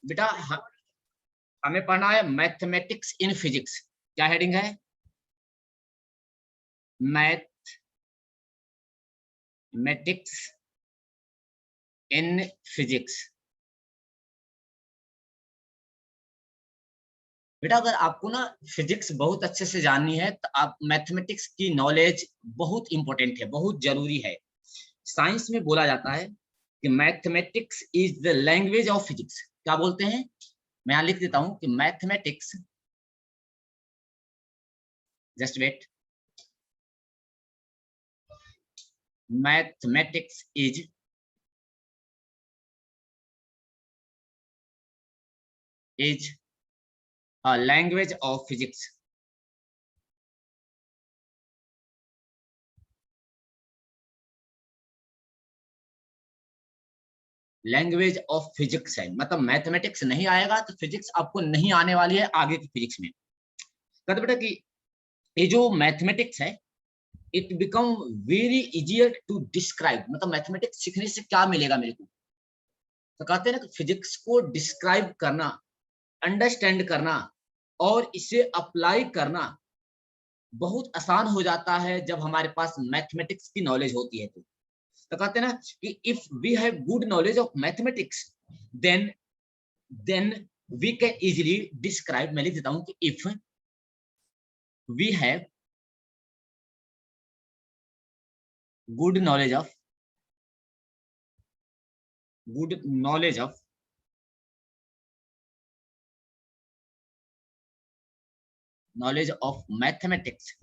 बेटा हमें पढ़ना है मैथमेटिक्स इन फिजिक्स। क्या हेडिंग है? Mathematics in physics. बेटा अगर आपको ना फिजिक्स बहुत अच्छे से जाननी है तो आप मैथमेटिक्स की नॉलेज बहुत इंपॉर्टेंट है, बहुत जरूरी है। साइंस में बोला जाता है कि mathematics is the language of physics. क्या बोलते हैं? मैं यहां लिख देता हूं कि mathematics, just wait, mathematics is a language of physics. Language of physics है, मतलब मैथमेटिक्स नहीं आएगा तो फिजिक्स आपको नहीं आने वाली है आगे की फिजिक्स में। कहते बेटा कि ये जो मैथमेटिक्स है it become very easier to describe, मतलब मैथमेटिक्स सीखने से क्या मिलेगा मेरे को? तो कहते हैं ना कि फिजिक्स को डिस्क्राइब करना, अंडरस्टैंड करना और इसे अप्लाई करना बहुत आसान हो जाता है जब हमारे पास मैथमेटिक्स की नॉलेज होती है। तो कहते हैं ना कि if we have good knowledge of mathematics then then we can easily describe. मैं लिख देता हूं कि if we have good knowledge of knowledge of mathematics,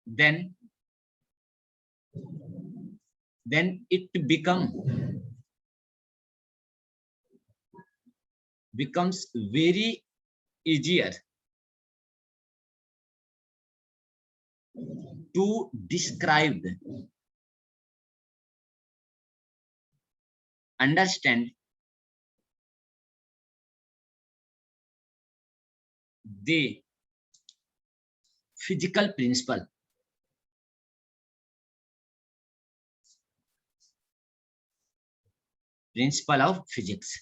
then it becomes very easier to describe, understand the physical principle of physics.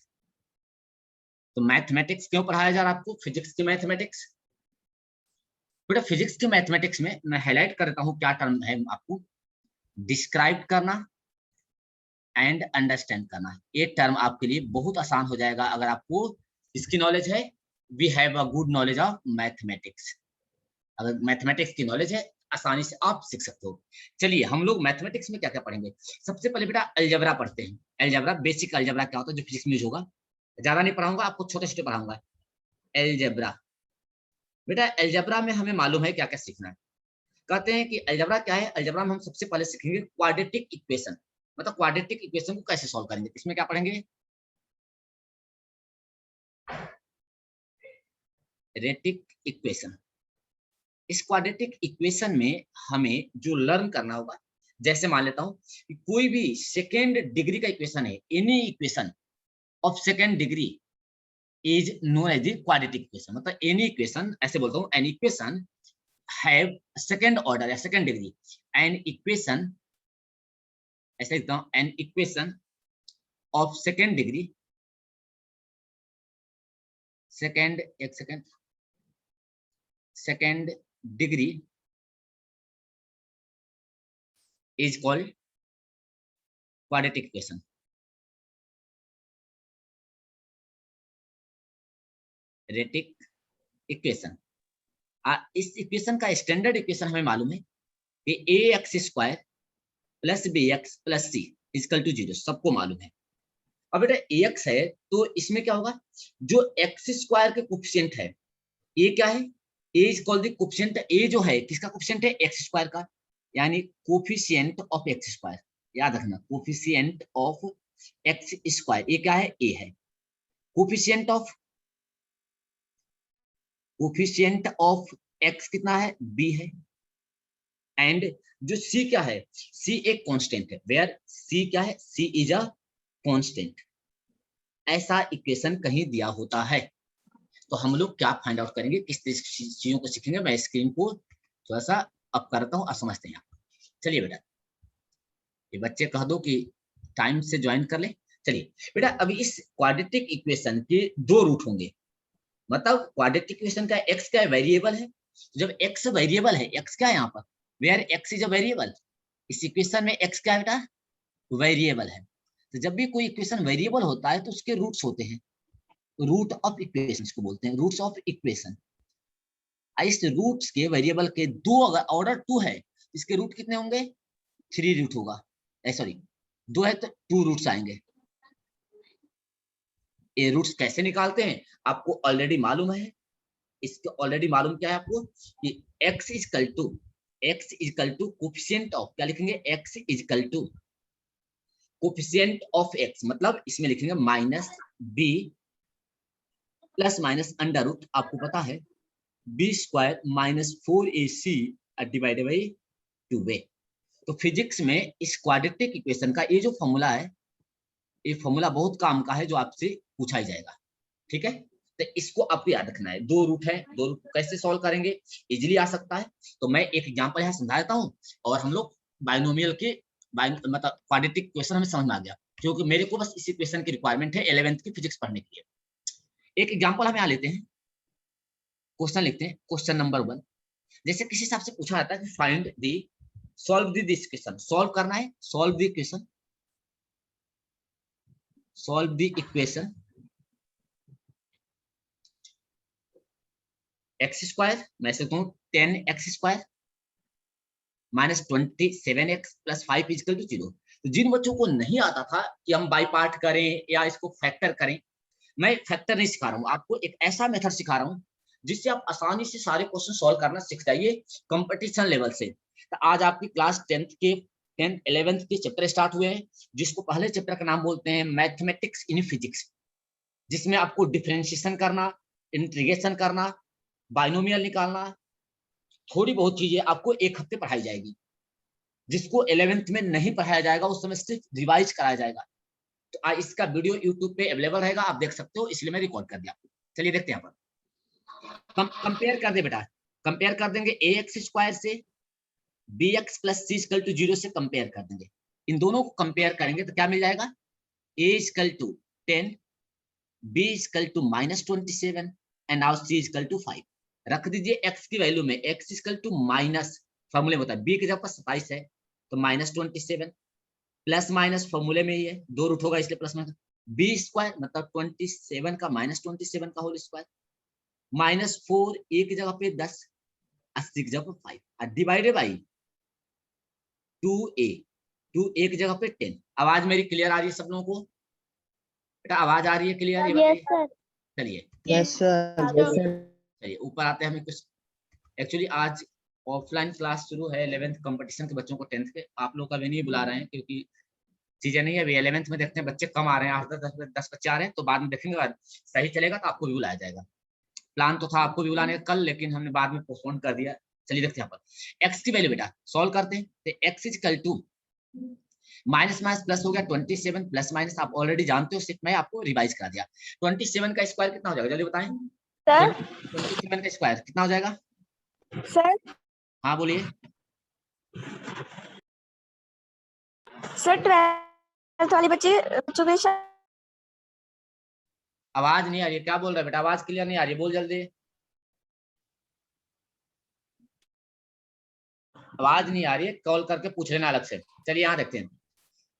तो mathematics क्यों पढ़ाया जा रहा है आपको? फिजिक्स की मैथमेटिक्स। बेटा फिजिक्स की मैथमेटिक्स में मैं हाईलाइट कर देता हूं क्या टर्म है आपको। डिस्क्राइब करना एंड अंडरस्टैंड करना, ये टर्म आपके लिए बहुत आसान हो जाएगा अगर आपको इसकी नॉलेज है। We have a good knowledge of mathematics. अगर मैथमेटिक्स की नॉलेज है आसानी से आप सीख सकते हो। चलिए हम लोग मैथमेटिक्स में क्या क्या पढ़ेंगे। सबसे पहले बेटा अलजेब्रा पढ़ते हैं। अलजेब्रा, बेसिक अलजेब्रा क्या होता है जो फिजिक्स में यूज होगा। ज्यादा नहीं पढ़ाऊंगा आपको, छोटे छोटे पढ़ाऊंगा। अलजेब्रा, बेटा अलजेब्रा में हमें मालूम है क्या क्या सीखना है। कहते हैं कि अलजेब्रा क्या है? अलजेब्रा में हम सबसे पहले सीखेंगे क्वाड्रेटिक इक्वेशन, मतलब क्वाड्रेटिक इक्वेशन को कैसे सॉल्व करेंगे। इसमें क्या पढ़ेंगे? Retic equation. इस क्वाड्रेटिक इक्वेशन में हमें जो लर्न करना होगा, जैसे मान लेता हूं कि कोई भी सेकेंड डिग्री का इक्वेशन है, any equation of second degree is known as the quadratic equation. मतलब एनी इक्वेशन, ऐसे बोलता हूं, an equation have second order या सेकेंड डिग्री। एन इक्वेशन, ऐसे लिखता हूं, an equation of second degree, second, एक second, second degree is called quadratic equation। रेटिक इक्वेशन। इस इक्वेशन का स्टैंडर्ड इक्वेशन हमें मालूम है कि A X square plus B x plus C is equal to 0, सबको मालूम है। अब बेटा ए एक्स है तो इसमें क्या होगा, जो एक्स स्क्वायर के कोफिशिएंट है, ए क्या है, ए इज कॉल्ड द कोफिशिएंट। ए जो है किसका कोफिशिएंट है? एक्स स्क्वायर का, यानी कोफिशिएंट ऑफ एक्स स्क्वायर। याद रखना, कोफिशिएंट ऑफ एक्स स्क्वायर, ये क्या है? ए है। कोफिशिएंट ऑफ एक्स कितना है? बी है। एंड जो सी क्या है? सी एक कांस्टेंट है। वेयर सी क्या है? सी इज अ कांस्टेंट। ऐसा इक्वेशन कहीं दिया होता है तो हम लोग क्या फाइंड आउट करेंगे, किस चीजों को सीखेंगे। मैं स्क्रीन को थोड़ा सा अप करता हूं और समझते हैं। चलिए बेटा, ये बच्चे कह दो कि टाइम से ज्वाइन कर ले। चलिए बेटा, अभी इस क्वाड्रेटिक इक्वेशन के दो रूट होंगे, मतलब क्वाड्रेटिक इक्वेशन का एक्स क्या है, वेरिएबल है। जब एक्स वेरिएबल है, एक्स क्या है यहाँ पर, where x is a variable, इस इक्वेशन में एक्स क्या है बेटा, वेरिएबल है। तो जब भी कोई इक्वेशन वेरिएबल होता है तो उसके रूट्स होते हैं, रूट ऑफ इक्वेशन को बोलते हैं, रूट्स ऑफ इक्वेशन। इस रूट्स के वेरिएबल के दो, अगर ऑर्डर 2 है, इसके रूट कितने होंगे, 3 रूट होगा, सॉरी 2 है तो 2 रूट्स आएंगे। ये रूट्स कैसे निकालते हैं आपको ऑलरेडी मालूम है, इसके ऑलरेडी मालूम क्या है आपको कि x equal to coefficient of, क्या लिखेंगे, x equal to coefficient of x, मतलब इसमें लिखेंगे minus b plus minus under root, आपको पता है b square minus 4ac divided by 2a। तो फिजिक्स में इस क्वाड्रेटिक इक्वेशन का ये जो फॉर्मूला है, ये फॉर्मूला बहुत काम का है, जो आपसे पूछा ही जाएगा, ठीक है। तो इसको आपको याद रखना है, दो रूट है, दो रूट कैसे सॉल्व करेंगे, इजीली आ सकता है। तो मैं एक एग्जांपल यहाँ समझा देता हूँ, और हम लोग बाइनोमियल के मतलब क्वाड्रेटिक इक्वेशन हमें समझ में आ गया, क्योंकि मेरे को बस इस इक्वेशन की रिक्वायरमेंट है 11th की फिजिक्स पढ़ने के लिए। एक एग्जाम्पल हम यहाँ लेते हैं, क्वेश्चन लिखते हैं, क्वेश्चन नंबर 1। जैसे किसी हिसाब से पूछा जाता है कि find the solve the this equation, solve करना है, solve the equation, solve the equation x square, मैं से कहूँ 10x square minus 27x plus 5 equal to 0। तो जिन बच्चों को नहीं आता था कि हम बाई पार्ट करें या इसको फैक्टर करें, मैं फैक्टर नहीं सिखा रहा हूँ आपको, एक ऐसा मेथड सिखा रहा हूँ जिससे आप आसानी से सारे क्वेश्चन सॉल्व करना सीख जाइए कंपटीशन लेवल से। तो आज आपकी क्लास 10th 11th के चैप्टर स्टार्ट हुए हैं, जिसको पहले चैप्टर का नाम बोलते हैं मैथमेटिक्स इन फिजिक्स, जिसमें आपको डिफरेंशिएशन करना, इंटीग्रेशन करना, बाइनोमियल निकालना, थोड़ी बहुत चीजें आपको एक हफ्ते पढ़ाई जाएगी, जिसको 11th में नहीं पढ़ाया जाएगा, उस समय सिर्फ रिवाइज कराया जाएगा। तो इसका वीडियो यूट्यूब पे अवेलेबल रहेगा, आप देख सकते हो, इसलिए मैं रिकॉर्ड कर दिया आपको। चलिए देखते हैं यहाँ पर, कंपेयर कर दे बेटा, कंपेयर कर देंगे ax स्क्वायर से bx plus c equal to 0 से कंपेयर कर देंगे। इन दोनों को कंपेयर करेंगे तो क्या मिल जाएगा, a equal to 10, b equal to minus 27 and now c equal to 5। रख दीजिए x की वैल्यू में, x इक्वल टू माइनस, फॉर्मूले में होता है b की जगह पर 27 है तो माइनस 27, प्लस माइनस फॉर्मूले में ही है, दो रूट होगा इसलिए प्लस माइनस, b स्क्वायर मतलब 27 का माइनस 27 का होल स्क्वायर, माइनस 4 एक जगह पे 10, 80 की जगह पे 5, डिवाइडेड बाई 2a, 2 एक जगह पे 10। आवाज मेरी क्लियर आ रही है सब लोगों को, बेटा आवाज आ रही है क्लियर? Yes sir. चलिए यस सर। चलिए ऊपर आते हैं हमें कुछ। एक्चुअली आज ऑफलाइन क्लास शुरू है 11th कंपटीशन के बच्चों को, 10th के आप लोग का भी नहीं बुला रहे हैं, क्योंकि चीजें नहीं है अभी 11th में, देखते हैं बच्चे कम आ रहे हैं, 8-10 बच्चे आ रहे हैं, तो बाद में देखेंगे, सही चलेगा तो आपको भी बुलाया जाएगा। प्लान तो था आपको भी बुलाने का कल, लेकिन हमने बाद में पोस्टपोन कर दिया। चलिए देखते हैं यहाँ पर x की वैल्यू बेटा सॉल्व करते हैं, तो x equal to minus minus plus हो गया 27, प्लस माइनस आप ऑलरेडी जानते हो, सिर्फ मैं आपको रिवाइज करा दिया। 27 का स्क्वायर कितना हो जाएगा जल्दी बताएं सर 27 का स्क्वायर कितना हो जाएगा सर हाँ बोलिए सर 12th वाले बच्चों के आवाज नहीं आ रही है, क्या बोल रहा है बेटा, आवाज क्लियर नहीं आ रही है, बोल जल्दी, आवाज नहीं आ रही है, कॉल करके पूछ लेना अलग से। चलिए यहाँ देखते हैं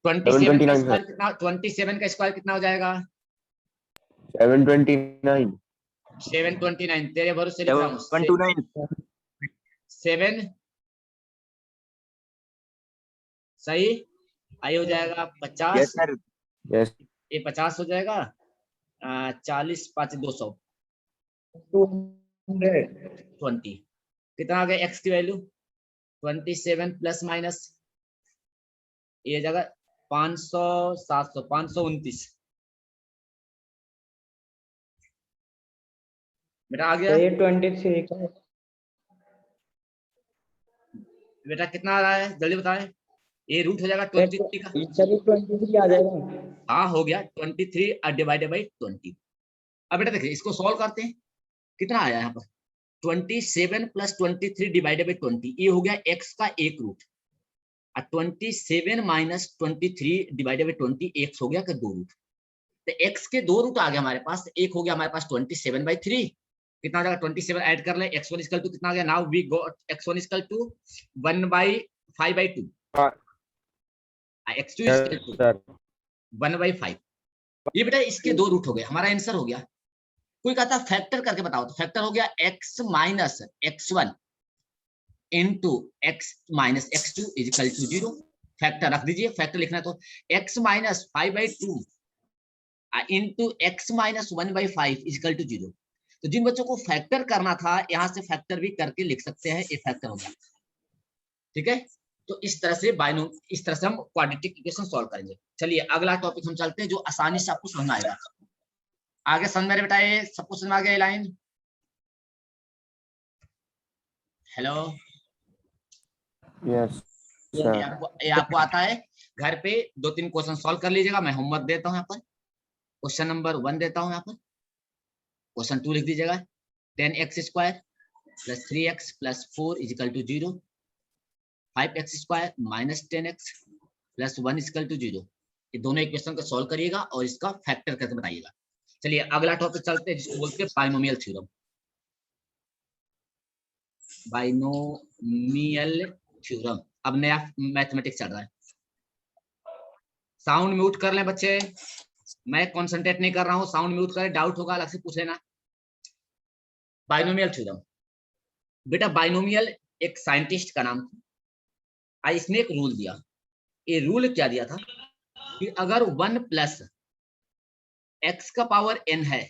27 का स्क्वायर कितना, 27 का स्क्वायर कितना हो जाएगा 729 729, तेरे भरोसे लिख रहा हूँ 7 सही, आई हो जाएगा 50, यस सर यस ये 50 हो जाएगा, 40 5 200 20, कितना आ गया x की वैल्यू 27 प्लस माइनस ये जगह 500 700 529 बेटा आ गया, 23 का बेटा कितना आ रहा है जल्दी बताएं, ये रूट हो जाएगा 23 का, 23 आ जाएगा। हाँ हो गया 23 डिवाइडेड बाई 20। अब बेटा देखिए इसको सॉल्व करते हैं, कितना आया यहाँ पर 27 प्लस 23 डिवाइडेड बाई 20, ये हो गया x का एक root. 27 minus 23 divided by 20 x हो गया कि 2 रूट। तो x के 2 रूट आ गया हमारे पास, एक हो गया हमारे पास 27/3, कितना आ जाएगा 27 ऐड कर ले, x1 इक्वल टू कितना आ गया, now we got x1 equal to 1/5/2, x2 equal to 1/5। ये बेटा इसके 2 रूट हो गए, हमारा आंसर हो गया। कोई कहता फैक्टर करके बताओ, तो फैक्टर हो गया x minus x1 into x minus x2 equal to 0। Factor रख दीजिए, फैक्टर लिखना तो x minus 5/2 into x minus 1/5 equal to 0। तो जिन बच्चों को फैक्टर करना था यहां से फैक्टर भी करके लिख सकते हैं, ये फैक्टर हो गया। ठीक है, तो इस तरह से इस तरह से हम क्वाड्रेटिक इक्वेशन सॉल्व करेंगे। चलिए अगला टॉपिक हम चलते हैं जो आसानी से आपको समझ में आएगा। आगे समझ में बेटा, ये सबको समझ में आ गया लाइन? हेलो, यस ये आपको आता है? घर पे 2-3 क्वेश्चन सॉल्व कर लीजिएगा, मैं होमवर्क देता हूँ यहाँ पर। क्वेश्चन नंबर 1 देता हूँ यहाँ पर, क्वेश्चन 2 लिख दीजिएगा, 10x² plus 3x plus 4 equal to 0, 5x² minus 10x plus 1 equal to 0। ये दोनों इक्वेशन को सॉल्व करिएगा और इसका फैक्टर करके बताइएगा। चलिए अगला टॉपिक चलते हैं जिसको बोलते हैं बाइनोमियल थ्योरम। बाइनोमियल थ्योरम, अब नया मैथमेटिक्स चल रहा है। साउंड म्यूट कर लें बच्चे, मैं कंसंट्रेट नहीं कर रहा हूं, साउंड म्यूट करें, डाउट होगा अलग से पूछ लेना। बाइनोमियल थ्योरम बेटा, बाइनोमियल एक साइंटिस्ट का नाम था, इसने एक रूल दिया। ये रूल क्या दिया था कि अगर 1 प्लस x का पावर n है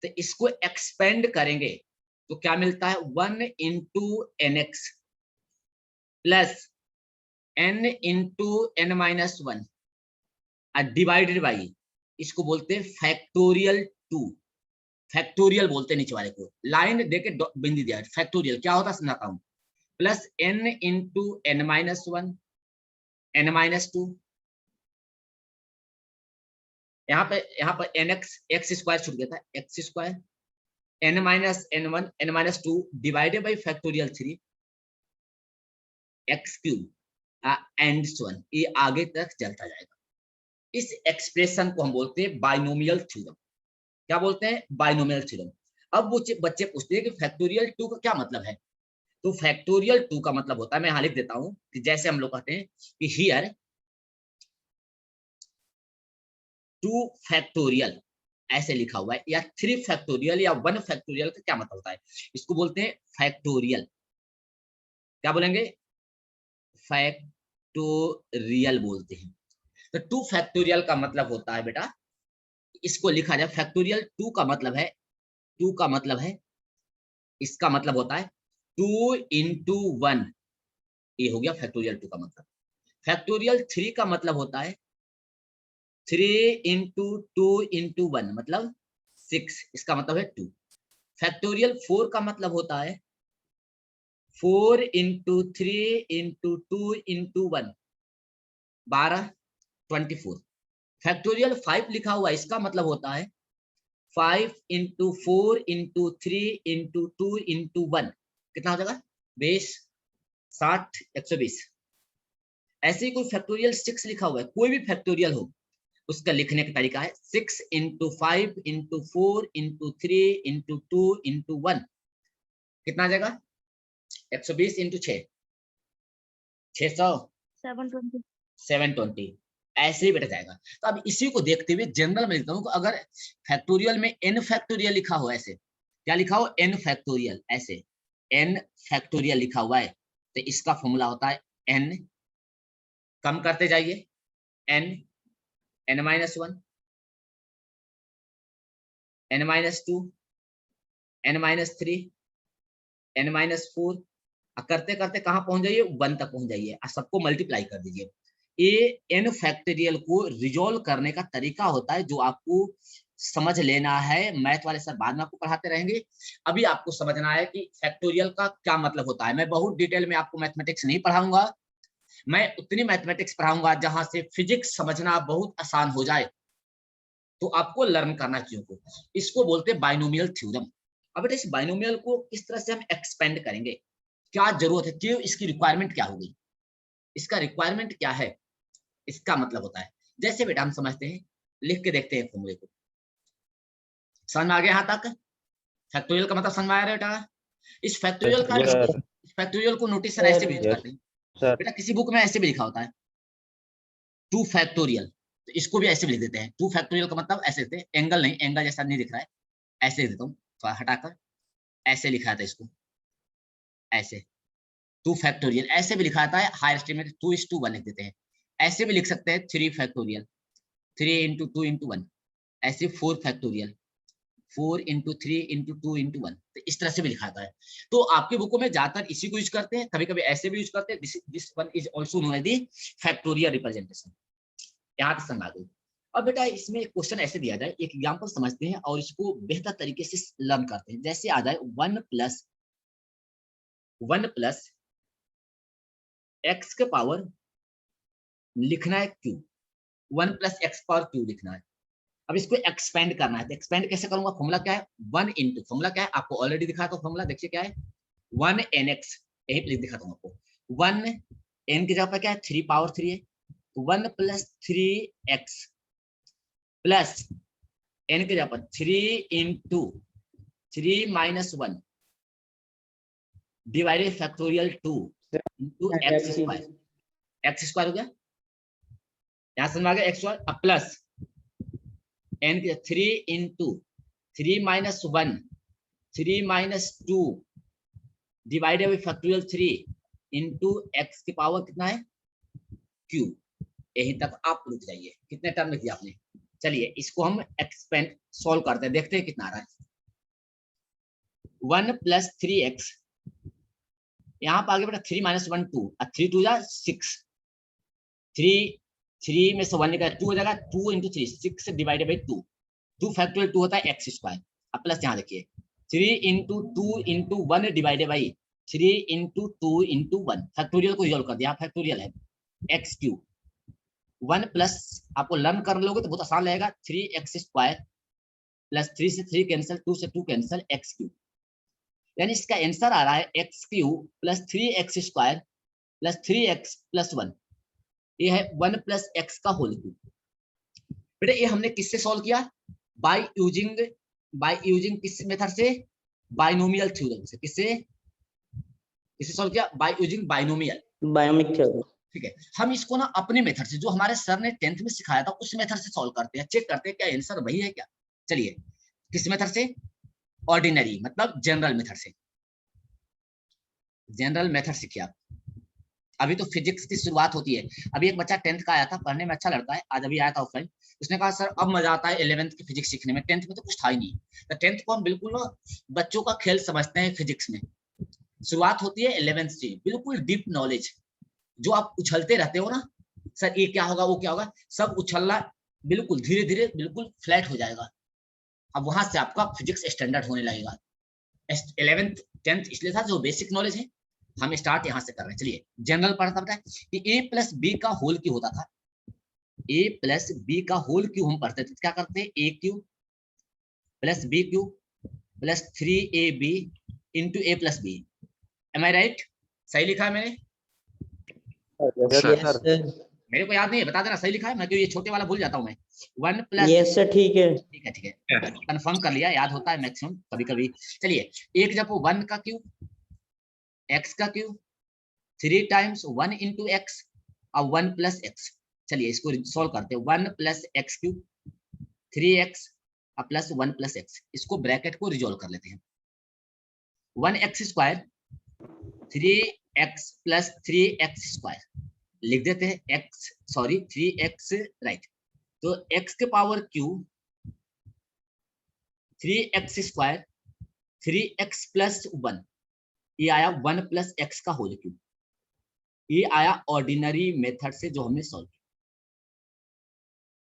तो इसको एक्सपेंड करेंगे तो क्या मिलता है, 1 into nx plus n into n minus 1 divided by, इसको बोलते हैं फैक्टोरियल 2। फैक्टोरियल बोलते हैं नीचे वाले को, लाइन देके बिंदी दिया है। फैक्टोरियल क्या होता है समझाता हूं, plus n into n minus 1 n minus 2, यहाँ पर x² छूट गया था, x² n minus n1 n minus 2 divided by factorial 3 x³ and so on, ये आगे तक चलता जाएगा। इस एक्सप्रेशन को हम बोलते हैं बाइनोमियल थ्योरम। क्या बोलते हैं, बाइनोमियल थ्योरम। अब वो बच्चे पूछते हैं कि फैक्टोरियल 2 का क्या मतलब है, तो फैक्टोरियल 2 का मतलब होता है, मैं यहां लिख देता हूं कि जैसे हम लोग कहते हैं कि हियर 2 फैक्टोरियल ऐसे लिखा हुआ है, या 3 फैक्टोरियल या 1 फैक्टोरियल का क्या मतलब होता है, इसको बोलते हैं फैक्टोरियल। क्या बोलेंगे, फैक्टोरियल बोलते हैं। तो 2 फैक्टोरियल का मतलब होता है बेटा, इसको लिखा जाए फैक्टोरियल 2 का मतलब है, 2 का मतलब है, इसका मतलब होता है 2 इंटू 1, ये हो गया फैक्टोरियल 2 का मतलब। फैक्टोरियल 3 का मतलब होता है 3 इंटू 2 इंटू 1 मतलब 6, इसका मतलब है 2। फैक्टोरियल 4 का मतलब होता है 4 इंटू 3 इंटू 2 इंटू 1 12 24। फैक्टोरियल 5 लिखा हुआ है, इसका मतलब होता है 5 इंटू 4 इंटू 3 इंटू 2 इंटू 1, कितना हो जाएगा 20 60 120। ऐसे ही कोई फैक्टोरियल 6 लिखा हुआ है, कोई भी फैक्टोरियल हो उसका लिखने का तरीका है 6 into 5 into 4 into 3 into 2 into 1, कितना आ जाएगा 120 इंटू 6 600 720, ऐसे ही बैठ जाएगा। तो अब इसी को देखते हुए जनरल में लिखता हूं कि अगर फैक्टोरियल में n फैक्टोरियल लिखा हो, ऐसे क्या लिखा हो n फैक्टोरियल, ऐसे n फैक्टोरियल लिखा हुआ है, तो इसका फॉर्मूला होता है n, कम करते जाइए n n minus 1 n minus 2 n minus 3 n minus 4, करते करते कहां पहुंच जाइए 1 तक पहुंच जाइए, सबको मल्टीप्लाई कर दीजिए। ये n फैक्टोरियल को रिजोल्व करने का तरीका होता है जो आपको समझ लेना है। मैथ वाले सर बाद में आपको पढ़ाते रहेंगे, अभी आपको समझना है कि फैक्टोरियल का क्या मतलब होता है। मैं बहुत डिटेल में आपको मैथमेटिक्स नहीं पढ़ाऊंगा, मैं उतनी मैथमेटिक्स पढ़ाऊंगा जहां से फिजिक्स समझना बहुत आसान हो जाए, तो आपको लर्न करना चाहिए को। इसको बोलते हैं बाइनोमियल थ्योरम। अब बेटा इस बाइनोमियल को किस तरह से हम एक्सपेंड करेंगे, क्या जरूरत है, क्यों इसकी रिक्वायरमेंट क्या होगी, इसका रिक्वायरमेंट क्या है, इसका मतलब होता है, जैसे बेटा हम समझते हैं, लिख के देखते हैं फॉर्मूले को। समझ में आ गया यहाँ तक? फैक्टोरियल का मतलब समझ में आ रहा है बेटा? इस फैक्टोरियल को नोटेशन ऐसे भी यूज करते हैं बेटा, किसी बुक में ऐसे भी लिखा होता है 2 फैक्टोरियल, तो इसको भी ऐसे भी लिख देते हैं। 2 फैक्टोरियल का मतलब ऐसे देते हैं, एंगल नहीं, एंगल जैसा नहीं दिख रहा है, ऐसे लिख देता हूँ थोड़ा हटाकर, ऐसे लिखा था इसको, ऐसे 2 फैक्टोरियल, ऐसे भी लिखा था हायर एस्टिमेट 2:1 लिख देते हैं। ऐसे भी लिख सकते हैं 3 फैक्टोरियल, 3 × 2 × 1, ऐसे 4 फैक्टोरियल, 4 × 3 × 2 × 1, तो इस तरह से भी लिखा था। तो आपके बुकों में ज्यादातर इसी को यूज करते हैं, कभी कभी ऐसे भी यूज करते हैं। This one is also known as the factorial representation. यहाँ तक समझ गई। अब बेटा इसमें क्वेश्चन ऐसे दिया जाए, एक एग्जांपल समझते हैं और इसको बेहतर तरीके से लर्न करते हैं। जैसे आ जाए 1 + x के पावर लिखना है q, 1 + x पावर q लिखना है। अब इसको एक्सपेंड करना है, तो एक्सपेंड कैसे करूंगा? फॉर्मूला क्या है? 1 × फॉर्मूला क्या है आपको ऑलरेडी दिखा, तो फॉर्मूला देखिए क्या है, 1nx, यही प्लीज दिखाता हूं आपको। 1 n की जगह पर क्या है, 3 पावर 3 है, 1 + 3x प्लस n की जगह पर 3 × 3 - 1 डिवाइडेड फैक्टोरियल 2 × x स्क्वायर हो गया। यहां समझ आ गया x स्क्वायर। अब प्लस n की 3 × 3 - 1 3 - 2 डिवाइडेड बाई फैक्टोरियल 3 × x की पावर कितना है, q। यहीं तक आप रुक जाइए। कितने टर्म लिख दिया आपने? चलिए इसको हम एक्सपेंड सॉल्व करते हैं, देखते हैं कितना आ रहा है। 1 + 3x, यहाँ पर आगे बेटा 3 - 1 2, 3 2 जा 6, 3 में से 1 निकाल 2 हो जाएगा, 2 × 3 6 डिवाइडेड बाई 2, 2 फैक्टोरियल 2 होता है x स्क्वायर। अब प्लस यहाँ देखिए 3 × 2 × 1 डिवाइडेड बाई 3 × 2 × 1, फैक्टोरियल को रिजॉल्व कर दिया, फैक्टोरियल है x³ 1 प्लस, आपको लर्न कर लोगे तो बहुत आसान रहेगा, 3x² प्लस 3 से 3 कैंसिल, 2 से 2 कैंसिल, x³, यानी इसका आंसर आ रहा है x³ + 3x² + 3x + 1, ये है 1 + x का होल क्यूब। बेटा ये हमने किससे सॉल्व किया? बाय यूजिंग किस मेथड से? बाइनोमियल थ्योरम से। किससे सॉल्व किया? By using binomial theorem. ठीक है। हम इसको ना अपने मेथड से, जो हमारे सर ने 10th में सिखाया था, उस मेथड से सॉल्व करते हैं, चेक करते हैं क्या आंसर वही है क्या। चलिए किस मेथड से? ऑर्डिनरी मतलब जनरल मेथड से। जनरल मेथड सीखिए आप। अभी तो फिजिक्स की शुरुआत होती है। अभी एक बच्चा 10th का आया था, पढ़ने में अच्छा लड़का है, आज अभी आया था ऑफलाइन, उसने कहा सर अब मजा आता है 11th की फिजिक्स सीखने में, 10th में तो कुछ था ही नहीं। तो 10th को हम बिल्कुल ना बच्चों का खेल समझते हैं फिजिक्स में। शुरुआत होती है 11th से, बिल्कुल डीप नॉलेज, जो आप उछलते रहते हो ना, सर ये क्या होगा वो क्या होगा, सब उछलना बिल्कुल धीरे धीरे बिल्कुल फ्लैट हो जाएगा। अब वहां से आपका फिजिक्स स्टैंडर्ड होने लगेगा। 11th 10th इसलिए था, जो बेसिक नॉलेज है हम स्टार्ट यहां से कर रहे हैं। चलिए जनरल पढ़ता था कि a + b का होल क्यों होता था, a + b का होल क्यों हम पढ़ते थे, क्या करते हैं, a³ + b³ + 3ab × a + b। Am I right? सही लिखा है मैंने? मेरे को याद नहीं है, बता देना सही लिखा है, मैं क्यों ये छोटे वाला भूल जाता हूँ मैं। 1 + यस सर, ठीक है। ठीक है कंफर्म कर लिया, याद होता है मैक्सिमम कभी कभी। चलिए एक जब 1 का क्यूब, x का क्यूब 3 टाइम्स 1 × x और 1 + x। चलिए इसको सॉल्व करते हैं। 1 + x³ 3x प्लस 1 + x, इसको ब्रैकेट को रिजॉल्व कर लेते हैं। 1x² 3x + 3x² लिख देते हैं, 3x राइट। तो x के पावर क्यूब 3x² 3x + 1, ये आया 1 + x का होल क्यूब। ये आया ऑर्डिनरी मेथड से जो हमने सॉल्व किया।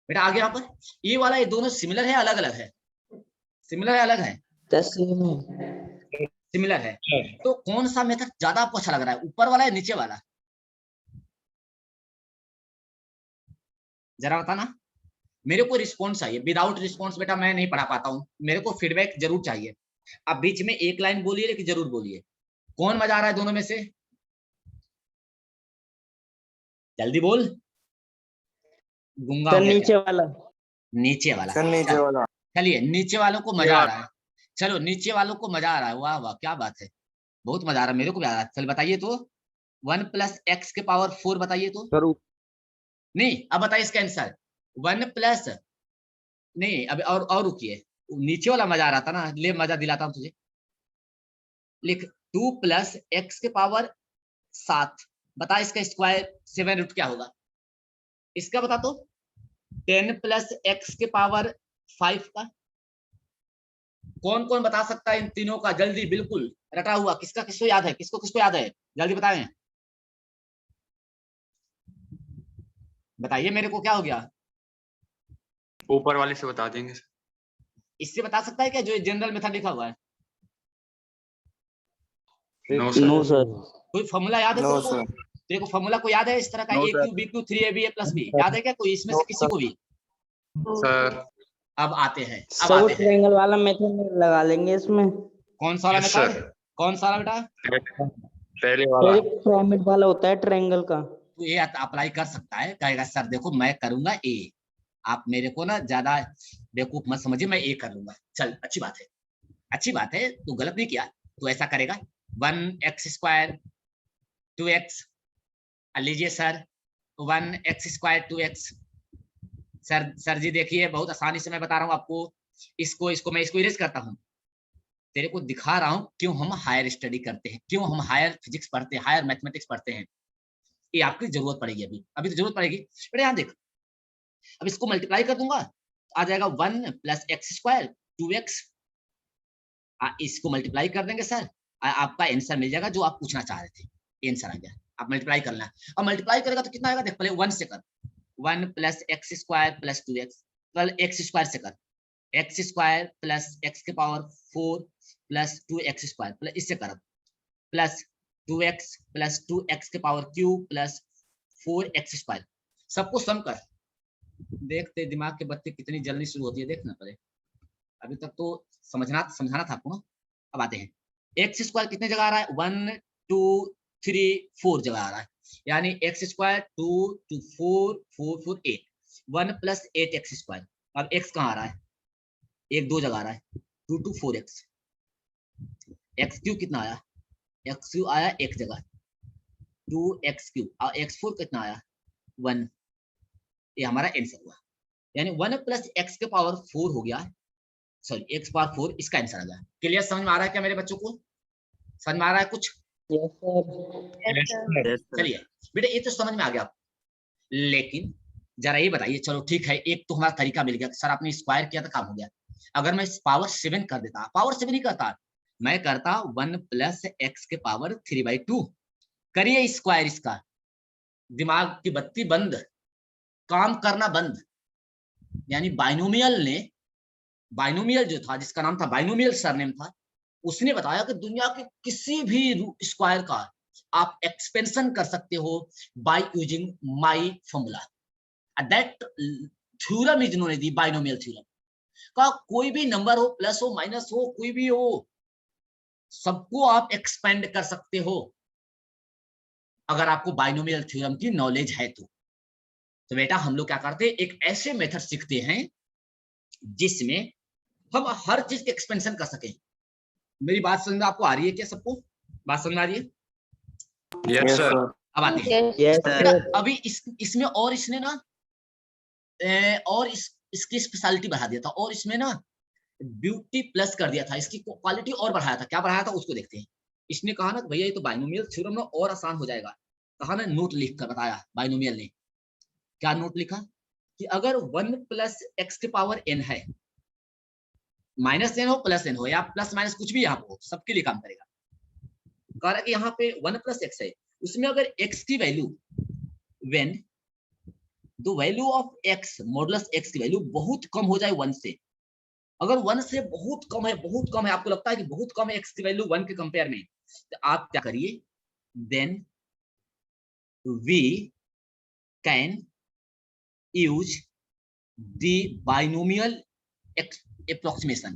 बेटा आगे यहाँ पर ये वाला, ये दोनों सिमिलर है अलग अलग है? सिमिलर है अलग है? सिमिलर है। तो कौन सा मेथड ज्यादा आपको अच्छा लग रहा है, ऊपर वाला या नीचे वाला? जरा बताना। मेरे को रिस्पॉन्स चाहिए, विदाउट रिस्पॉन्स बेटा मैं नहीं पढ़ा पाता हूँ, मेरे को फीडबैक जरूर चाहिए। अब बीच में एक लाइन बोलिए लेकिन जरूर बोलिए, कौन मजा आ रहा है दोनों में से? जल्दी बोल, गूंगा हो सर गया नीचे क्या? वाला। नीचे वाला। सर नीचे वाला। चलिए नीचे वालों को मजा आ रहा है, चलो नीचे वालों को मजा आ रहा है, वाह वाह क्या बात है, बहुत मजा आ रहा है, मेरे को भी आ रहा है। चल बताइए तो 1 + x के पावर 4 बताइए तो। सर नहीं अब बताइए इसका आंसर 1 प्लस, नहीं अब और रुकिए, नीचे वाला मजा आ रहा था ना, ले मजा दिलाता हूँ तुझे। लिख 2 + x के पावर 7, बता इसका स्क्वायर 7 रूट क्या होगा इसका, बता तो। 10 + x के पावर 5 का कौन कौन बता सकता है इन तीनों का, जल्दी बिल्कुल रटा हुआ, किसका किसको याद है, किसको किसको याद है, जल्दी बताएं, बताइए मेरे को क्या हो गया। ऊपर वाले से बता देंगे सर। इससे बता सकता है क्या जो जनरल मेथड लिखा हुआ है? No sir. No sir. कोई फॉर्मूला याद है नो तेरे को? सर। तेरे को फॉर्मूला को याद है इस तरह का, no a sir. Cube b cube 3ab + b याद है क्या कोई इसमें से किसी को भी? सर अब आते हैं, अब सब आते हैं, ट्रायंगल वाला मेथड लगा लेंगे इसमें। कौन सा वाला यस मेथड, सर। कौन सा वाला बेटा? पहले वाला। एक पिरामिड वाला होता है ट्रायंगल का। तू ये अप्लाई कर सकता है, कहेगा सर देखो मैं करूंगा ए, आप मेरे को ना ज्यादा बेवकूफ मत समझिए, मैं ए कर लूंगा। चल अच्छी बात है, अच्छी बात है, तू गलत नहीं किया, तू ऐसा करेगा 1x² 2x, लीजिए सर 1x² 2x। सर जी देखिए बहुत आसानी से मैं बता रहा हूँ आपको, इसको मैं इसको इरेज करता हूँ, तेरे को दिखा रहा हूँ क्यों हम हायर स्टडी करते हैं, क्यों हम हायर फिजिक्स पढ़ते हैं, हायर मैथमेटिक्स पढ़ते हैं, ये आपकी जरूरत पड़ेगी, अभी अभी तो जरूरत पड़ेगी। बेटा यहाँ देख, अब इसको मल्टीप्लाई कर दूंगा आ जाएगा 1 + x² 2x, इसको मल्टीप्लाई कर देंगे सर, आपका आंसर मिल जाएगा जो आप पूछना चाह रहे थे, आंसर आ गया। आप मल्टीप्लाई करना, अब मल्टीप्लाई करेगा तो कितना आएगा देख, पहले 1 से कर, 1 + x² + 2x, पहले x² से कर, x² + x के पावर 4 + 2x², प्लस इससे कर, प्लस 2x + 2x के पावर क्यूब प्लस 4x², सबको सम कर, देखते दिमाग के बत्ती कितनी जल्दी शुरू होती है, देखना पड़े, अभी तक तो समझाना था आपको ना। अब आते हैं, x² कितने जगह आ रहा है, 1 2 3 4 जगह आ रहा है, यानी x² 2 2 4 4 4 8, 1 + 8x²। अब x कहाँ आ रहा है, 1 2 जगह आ रहा है, 2 2 4x, x³ कितना आया, x³ आया एक जगह 2x³ और x4 कितना आया 1, ये हमारा आंसर हुआ, यानी 1 + x के पावर 4 हो गया, सॉरी x पावर 4, इसका आंसर आ गया। क्लियर, समझ में आ रहा है क्या मेरे बच्चों को, समझ में आ रहा है कुछ? चलिए बेटा ये तो समझ में आ गया, लेकिन जरा ये बताइए, चलो ठीक है एक तो हमारा तरीका मिल गया, सर आपने स्क्वायर किया तो काम हो गया, अगर मैं पावर 7 कर देता, पावर 7 ही करता, मैं करता 1 + x के पावर 3/2, करिए स्क्वायर, इसका दिमाग की बत्ती बंद, काम करना बंद, यानी बाइनोमियल जो था, जिसका नाम था बाइनोमियल सरनेम था, उसने बताया कि दुनिया के किसी भी स्क्वायर का आप एक्सपेंशन कर सकते हो by using my formula, that theorem is known as the binomial theorem, का कोई भी नंबर हो, प्लस हो माइनस हो कोई भी हो, सबको आप एक्सपेंड कर सकते हो अगर आपको बाइनोमियल थ्योरम की नॉलेज है तो बेटा हम लोग क्या करते हैं, एक ऐसे मेथड सीखते हैं जिसमें हम हर चीज के एक्सपेंशन कर सकें। मेरी बात समझ में आपको आ रही है क्या, सबको बात समझ में आ रही है? Yes sir. अब आते हैं बेटा, अभी इसमें और इसने ना और इसकी स्पेशलिटी बढ़ा दिया था, और इसमें ना ब्यूटी प्लस कर दिया था, इसकी क्वालिटी और बढ़ाया था, क्या बढ़ाया था उसको देखते हैं। इसने कहा ना भैया ये तो बाइनोमियल थ्योरम में और आसान हो जाएगा, कहा ना नोट लिख कर बताया बाइनोमियल ने, क्या नोट लिखा कि अगर 1 + x के पावर n है, -n हो +n हो या प्लस माइनस कुछ भी यहाँ पे हो, सबके लिए काम करेगा, कह रहा है कि यहाँ पे 1 + x है, उसमें अगर x की value when the value of x modulus x की वैल्यू बहुत कम हो जाए 1 से, अगर 1 से बहुत कम है, आपको लगता है कि बहुत कम है x की वैल्यू 1 के कंपेयर में, तो आप क्या करिए, then we can use the binomial approximation,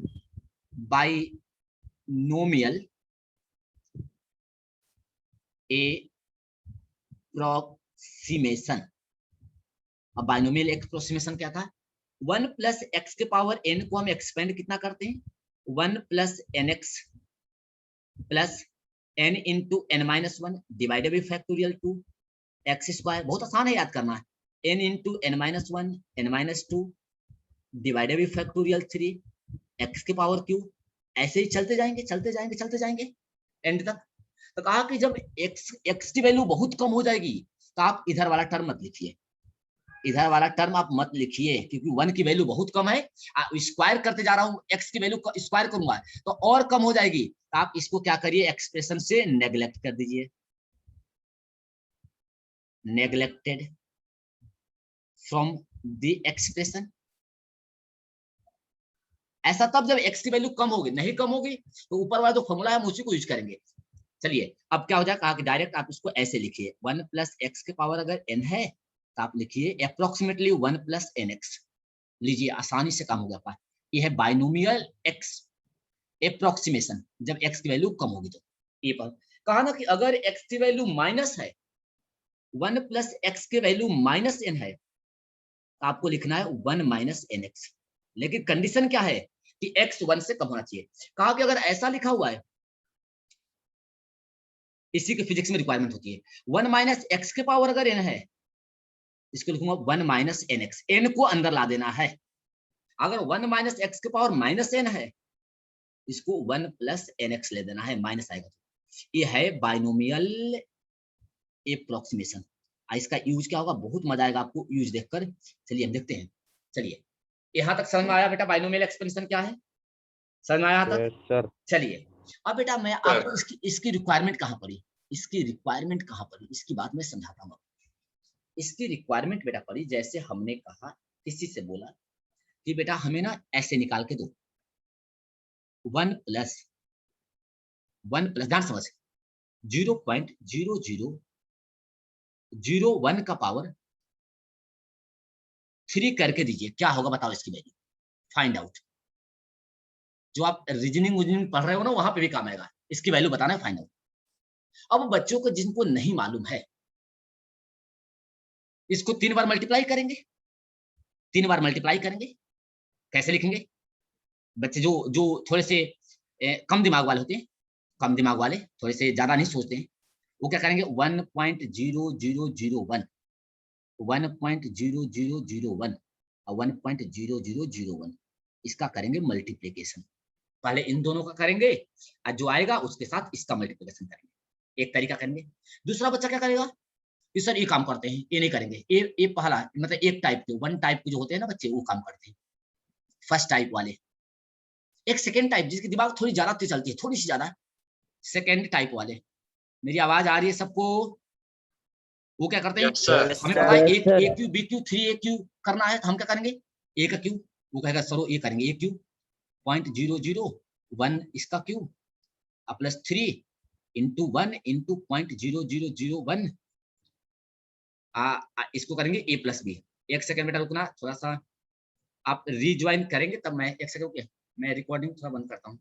binomial approximation approximation. अब बाइनोमियल एप्रोक्सीमेशन क्या था, 1 प्लस एक्स के पावर n को हम एक्सपेंड कितना करते हैं, 1 plus n x plus n into n minus one divided by factorial 2 x square. बहुत आसान है याद करना, n into n minus one n minus two divided by factorial 3 x के पावर क्यू। ऐसे ही चलते जाएंगे चलते जाएंगे चलते जाएंगे एंड तक। तो कहा कि जब x की वैल्यू बहुत कम हो जाएगी तो आप इधर वाला टर्म मत लिखिए, इधर वाला टर्म आप मत लिखिए, क्योंकि 1 की वैल्यू बहुत कम है। स्क्वायर करते जा रहा हूँ, x की वैल्यू स्क्वायर करूंगा तो और कम हो जाएगी। तो आप इसको क्या करिए, एक्सप्रेशन से नेग्लेक्ट कर दीजिए, नेग्लेक्टेड फ्रॉम द एक्सप्रेशन। ऐसा तब जब x की वैल्यू कम होगी, नहीं कम होगी तो ऊपर वाला जो फॉर्मूला है हम उसी को यूज करेंगे। चलिए अब क्या हो जाए, कहा कि डायरेक्ट आप इसको ऐसे लिखिए, 1 प्लस एक्स के पावर अगर n है तो आप लिखिए अप्रोक्सीमेटली 1 प्लस एन एक्स। लीजिए आसानी से काम हो गया। ये है बाइनोमियल x अप्रोक्सीमेशन, जब x की वैल्यू कम होगी तो। ये पर कहा ना कि अगर x की वैल्यू माइनस है, 1 प्लस एक्स की वैल्यू माइनस n है तो आपको लिखना है 1 माइनस एन एक्स। लेकिन कंडीशन क्या है कि x 1 से कम होना चाहिए। कहा कि अगर ऐसा लिखा हुआ है, इसी के फिजिक्स में रिक्वायरमेंट होती है, 1 माइनस एक्स के पावर अगर n है, इसको लिखूंगा 1 माइनस एन एक्स, n को अंदर ला देना है। अगर 1 माइनस एक्स के पावर माइनस n है, इसको 1 प्लस एन एक्स ले देना है, माइनस आएगा तो। ये है बाइनोमियल एप्रोक्सीमेशन। इसका यूज क्या होगा, बहुत मजा आएगा आपको यूज देखकर। चलिए हम देखते हैं। चलिए यहां तक समझ में आया बेटा बाइनोमियल एक्सपेंशन क्या है, समझ में आया तक? चलिए अब बेटा मैं आपको इसकी रिक्वायरमेंट कहां पड़ी, इसकी रिक्वायरमेंट कहां पड़ी, इसकी बात मैं समझाता हूँ। इसकी रिक्वायरमेंट बेटा पड़ी, जैसे हमने कहा, किसी से बोला कि बेटा हमें ना ऐसे निकाल के दो, 1 प्लस ध्यान समझ 0.0001 का पावर 3 करके दीजिए, क्या होगा बताओ इसकी वैल्यू, फाइंड आउट। जो आप रीजनिंग पढ़ रहे हो ना, वहां पे भी काम आएगा, इसकी वैल्यू बताना है, फाइंड आउट। अब बच्चों को जिनको नहीं मालूम है, इसको 3 बार मल्टीप्लाई करेंगे, 3 बार मल्टीप्लाई करेंगे। कैसे लिखेंगे, बच्चे जो जो थोड़े से कम दिमाग वाले होते हैं, कम दिमाग वाले थोड़े से ज्यादा नहीं सोचते हैं, वो क्या करेंगे, 1.0001 1.0001 और 1.0001 इसका करेंगे मल्टीप्लीकेशन। पहले इन दोनों का करेंगे और जो आएगा उसके साथ इसका मल्टीप्लीकेशन करेंगे, एक तरीका करेंगे। दूसरा बच्चा क्या करेगा कि सर ये काम करते हैं, ये नहीं करेंगे, ये पहला मतलब एक टाइप के, वन टाइप के जो होते हैं ना बच्चे, वो काम करते हैं, फर्स्ट टाइप वाले। एक सेकेंड टाइप जिसकी दिमाग थोड़ी ज्यादा तेज चलती है, थोड़ी सी ज्यादा, सेकेंड टाइप वाले। मेरी आवाज आ रही है सबको? वो क्या करते हैं, हमें पता है एक ए क्यू बी क्यू 3 ए क्यू करना है, तो हम क्या करेंगे, ए का क्यू, वो कहेगा सर ये करेंगे ए क्यू 0.001 इसका क्यू प्लस 3 इंटू 1 इंटू 0.0001 इसको करेंगे ए प्लस बी। एक सेकंड बेटा रुकना, थोड़ा सा आप रिज्वाइन करेंगे तब मैं, एक सेकंड मैं रिकॉर्डिंग थोड़ा बंद करता हूँ।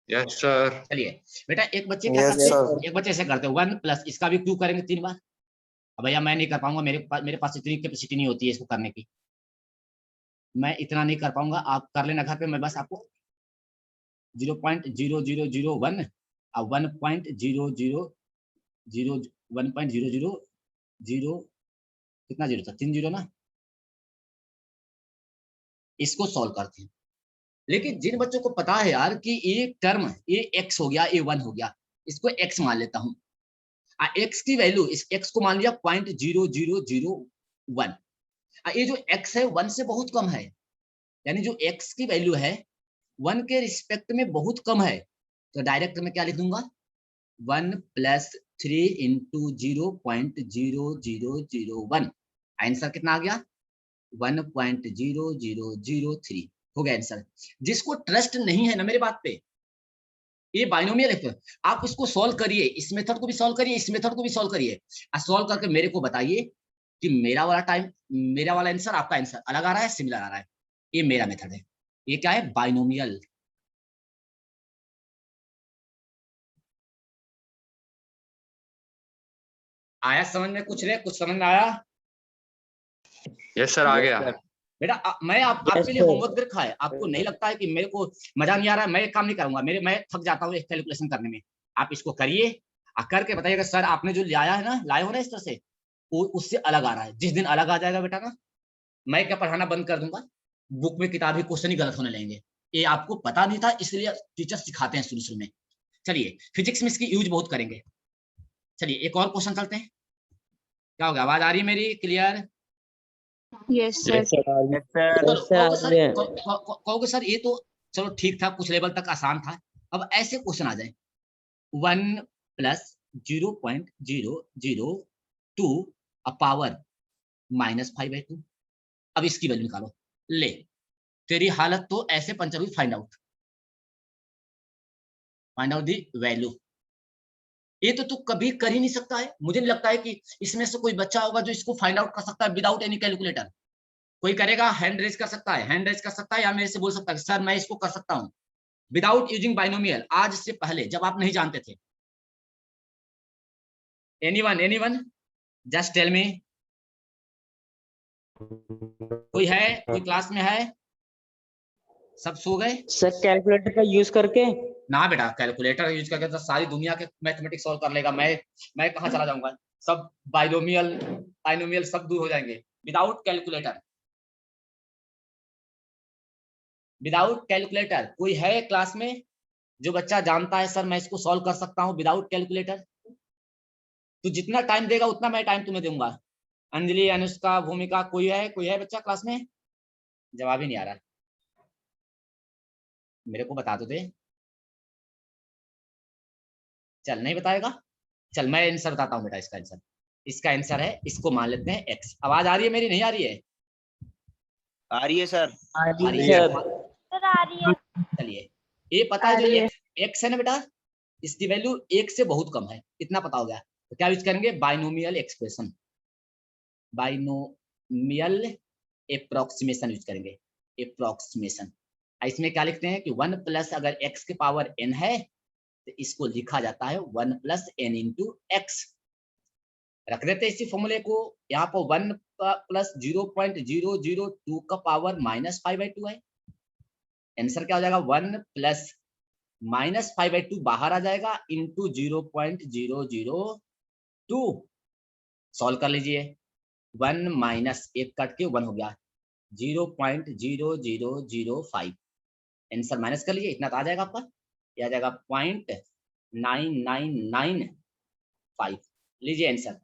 Yes sir. चलिए बेटा एक बच्चे क्या करते हैं, एक बच्चे ऐसे करते हैं, 1 प्लस इसका भी क्यू करेंगे 3 बार। अब भैया मैं नहीं कर पाऊंगा, मेरे पास इतनी कैपेसिटी नहीं होती है इसको करने की, मैं इतना नहीं कर पाऊंगा, आप कर लेना घर पे। मैं बस आपको 0.0001 और 1.0000 कितना जीरो था, 3 जीरो ना, इसको सॉल्व करते हैं। लेकिन जिन बच्चों को पता है यार कि ये टर्म ये x हो गया, ये 1 हो गया, इसको x मान लेता हूँ, x की वैल्यू, इस x को मान लिया 0.0001, ये जो x है 1 से बहुत कम है, यानी जो x की वैल्यू है 1 के रिस्पेक्ट में बहुत कम है, तो डायरेक्ट मैं क्या लिख दूंगा, 1 प्लस 3 इंटू 0.0001। आंसर कितना आ गया, 1.0003 हो गया आंसर। जिसको ट्रस्ट नहीं है ना मेरे बात पे, ये बाइनोमियल है, आप इसको सॉल्व करिए, इस मेथड को भी सॉल्व करिए, इस मेथड को भी सॉल्व करिए, और सॉल्व करके मेरे को बताइए कि मेरा वाला आंसर आपका आंसर अलग आ रहा है, सिमिलर आ रहा है। ये मेरा मेथड है, ये क्या है, बाइनोमियल। आया समझ में? कुछ समझ में आया? यस सर, आ गया। बेटा मैं आपके लिए sir. होमवर्क रखा है, आपको नहीं लगता है कि मेरे को मजा नहीं आ रहा है? मैं एक काम नहीं करूंगा, मैं थक जाता हूँ कैलकुलेशन करने में। आप इसको करिए, करके बताइएगा सर आपने जो लाया है ना, लाए हो ना इस तरह से, उससे अलग आ रहा है। जिस दिन अलग आ जाएगा बेटा ना, मैं क्या पढ़ाना बंद कर दूंगा, बुक में किताबी क्वेश्चन ही गलत होने लगेंगे। ये आपको पता नहीं था, इसलिए टीचर सिखाते हैं शुरू शुरू में। चलिए फिजिक्स में इसकी यूज बहुत करेंगे। चलिए एक और क्वेश्चन चलते हैं। क्या हो गया, आवाज आ रही है मेरी क्लियर? Yes sir. कहोगे सर ये तो चलो ठीक था, कुछ लेवल तक आसान था। अब ऐसे क्वेश्चन आ जाए 1 + 0.002 पावर -5/2। अब इसकी वैल्यू निकालो। ले तेरी हालत तो ऐसे पंचर हुई, फाइंड आउट दी वैल्यू। ये तो तू कभी कर ही नहीं सकता है। मुझे नहीं लगता है कि इसमें से कोई बच्चा होगा जो इसको फाइंड आउट कर सकता है विदाउट एनी कैलकुलेटर। कोई करेगा? हैंड रेज कर सकता है, हैंड रेज कर सकता है, या मेरे से बोल सकता है सर मैं इसको कर सकता हूं विदाउट यूजिंग बाइनोमियल, आज से पहले जब आप नहीं जानते थे। Anyone just tell me. कोई है? कोई क्लास में है? सब सो गए? सर कैलकुलेटर का यूज करके? ना बेटा, कैलकुलेटर यूज करके तो सारी दुनिया के मैथमेटिक्स सॉल्व कर लेगा। मैं कहाँ चला जाऊंगा? सब बाइनोमियल सब दूर हो जाएंगे विदाउट कैलकुलेटर। कोई है क्लास में जो बच्चा जानता है सर मैं इसको सॉल्व कर सकता हूं विदाउट कैलकुलेटर? तो जितना टाइम देगा उतना मैं टाइम तुम्हें दूंगा। अंजलि, अनुष्का, भूमिका, कोई है बच्चा क्लास में? जवाब ही नहीं आ रहा, मेरे को बता दो दे। चल नहीं बताएगा, चल मैं आंसर बताता हूँ बेटा। इसका आंसर है, इसको मान लेते हैं x। आवाज आ रही है मेरी? नहीं आ रही है? आ रही है सर। आ रही है सर, आ रही है। चलिए ये पता है जो x है ना बेटा, इसकी वैल्यू 1 से बहुत कम है, इतना पता हो गया। तो क्या यूज करेंगे? Binomial expression, binomial approximation use करेंगे। एप्रोक्सीमेशन इसमें क्या लिखते हैं कि 1 प्लस अगर x के पावर n है तो इसको लिखा जाता है 1 + n × x। रख देते इसी फॉर्मूले को। यहाँ पर 1 + 0.002 का पावर -5/2 है। आंसर क्या हो जाएगा? 1 + -5/2 बाहर आ जाएगा इंटू 0.002। सॉल्व कर लीजिए। 1 - 1 कट के 1 हो गया, 0.0005। आंसर माइनस कर लीजिए, इतना तो आ जाएगा आपका। यह आ जाएगा 0.9995। लीजिए आंसर।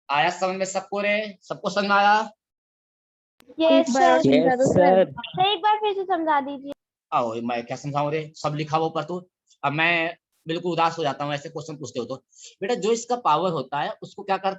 आया समझ में सबको? सबको समझ में आया? Yes sir. सर एक बार फिर से समझा दीजिए। आओ, मैं क्या समझाऊं रे, सब लिखा हुआ ऊपर। तो अब मैं बिल्कुल उदास हो जाता हूँ ऐसे क्वेश्चन पूछते हो तो। बेटा जो इसका पावर होता है उसको क्या करते हैं?